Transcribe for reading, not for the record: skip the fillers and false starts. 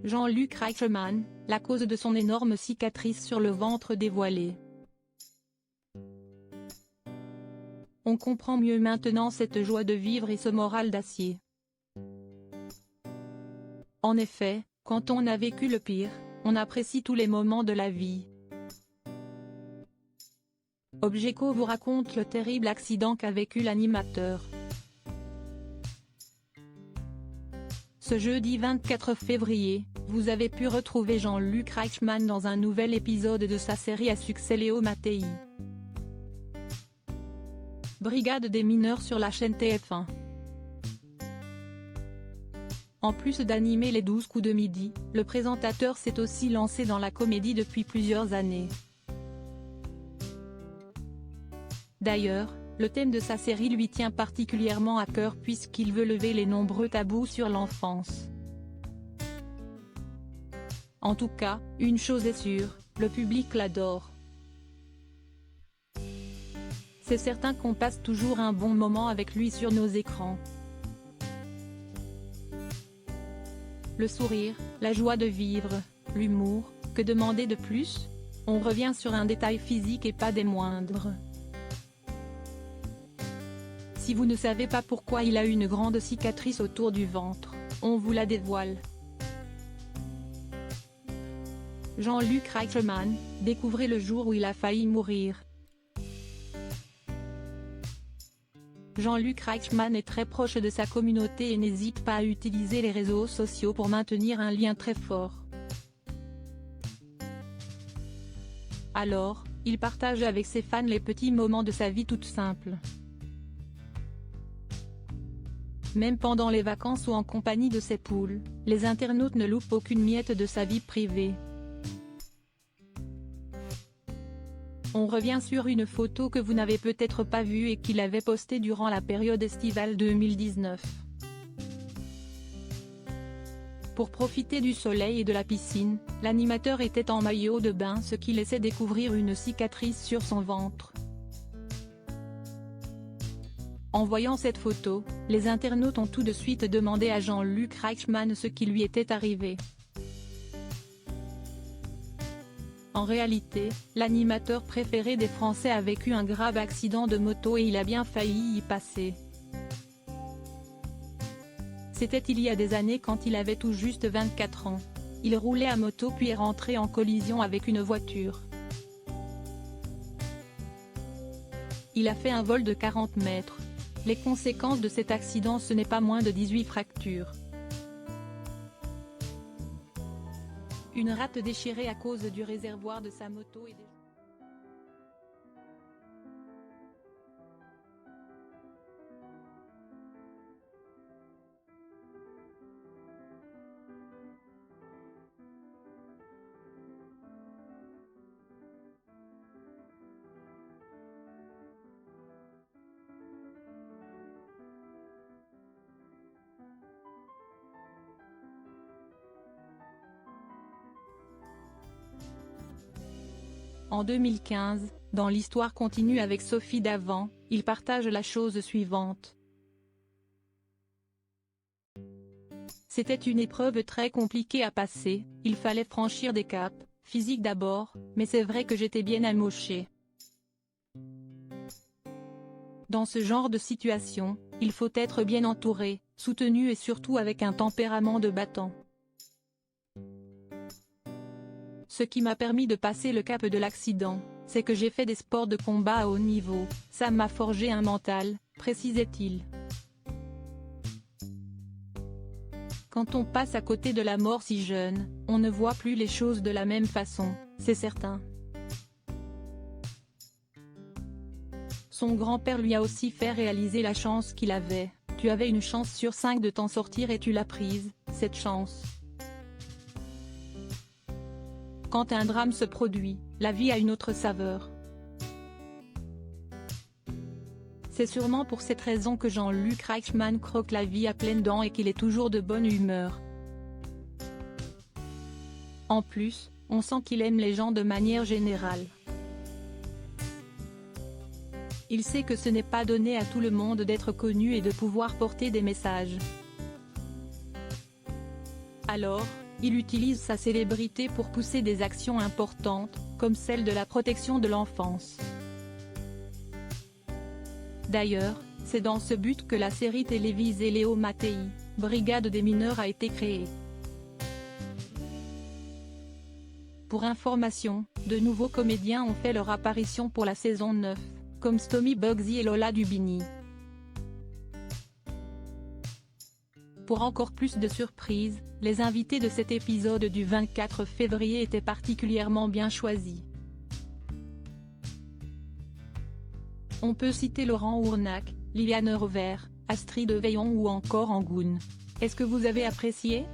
Jean-Luc Reichmann, la cause de son énorme cicatrice sur le ventre dévoilée. On comprend mieux maintenant cette joie de vivre et ce moral d'acier. En effet, quand on a vécu le pire, on apprécie tous les moments de la vie. Objeco vous raconte le terrible accident qu'a vécu l'animateur. Ce jeudi 24 février, vous avez pu retrouver Jean-Luc Reichmann dans un nouvel épisode de sa série à succès Léo Mattei. Brigade des mineurs sur la chaîne TF1. En plus d'animer les 12 coups de midi, le présentateur s'est aussi lancé dans la comédie depuis plusieurs années. D'ailleurs, le thème de sa série lui tient particulièrement à cœur puisqu'il veut lever les nombreux tabous sur l'enfance. En tout cas, une chose est sûre, le public l'adore. C'est certain qu'on passe toujours un bon moment avec lui sur nos écrans. Le sourire, la joie de vivre, l'humour, que demander de plus? On revient sur un détail physique et pas des moindres. Si vous ne savez pas pourquoi il a une grande cicatrice autour du ventre, on vous la dévoile. Jean-Luc Reichmann, découvrez le jour où il a failli mourir. Jean-Luc Reichmann est très proche de sa communauté et n'hésite pas à utiliser les réseaux sociaux pour maintenir un lien très fort. Alors, il partage avec ses fans les petits moments de sa vie toute simple. Même pendant les vacances ou en compagnie de ses poules, les internautes ne loupent aucune miette de sa vie privée. On revient sur une photo que vous n'avez peut-être pas vue et qu'il avait postée durant la période estivale 2019. Pour profiter du soleil et de la piscine, l'animateur était en maillot de bain, ce qui laissait découvrir une cicatrice sur son ventre. En voyant cette photo, les internautes ont tout de suite demandé à Jean-Luc Reichmann ce qui lui était arrivé. En réalité, l'animateur préféré des Français a vécu un grave accident de moto et il a bien failli y passer. C'était il y a des années quand il avait tout juste 24 ans. Il roulait à moto puis est rentré en collision avec une voiture. Il a fait un vol de 40 mètres. Les conséquences de cet accident, ce n'est pas moins de 18 fractures. Une rate déchirée à cause du réservoir de sa moto et des... En 2015, dans l'histoire continue avec Sophie Davant, il partage la chose suivante. C'était une épreuve très compliquée à passer, il fallait franchir des caps, physiques d'abord, mais c'est vrai que j'étais bien amochée. Dans ce genre de situation, il faut être bien entouré, soutenu et surtout avec un tempérament de battant. Ce qui m'a permis de passer le cap de l'accident, c'est que j'ai fait des sports de combat à haut niveau, ça m'a forgé un mental, précisait-il. Quand on passe à côté de la mort si jeune, on ne voit plus les choses de la même façon, c'est certain. Son grand-père lui a aussi fait réaliser la chance qu'il avait. Tu avais une chance sur 5 de t'en sortir et tu l'as prise, cette chance. Quand un drame se produit, la vie a une autre saveur. C'est sûrement pour cette raison que Jean-Luc Reichmann croque la vie à pleines dents et qu'il est toujours de bonne humeur. En plus, on sent qu'il aime les gens de manière générale. Il sait que ce n'est pas donné à tout le monde d'être connu et de pouvoir porter des messages. Alors, il utilise sa célébrité pour pousser des actions importantes, comme celle de la protection de l'enfance. D'ailleurs, c'est dans ce but que la série télévisée Léo Mattei, Brigade des mineurs a été créée. Pour information, de nouveaux comédiens ont fait leur apparition pour la saison 9, comme Stomy Bugsy et Lola Dubini. Pour encore plus de surprises, les invités de cet épisode du 24 février étaient particulièrement bien choisis. On peut citer Laurent Ournac, Liliane Rover, Astrid Veillon ou encore Angoune. Est-ce que vous avez apprécié ?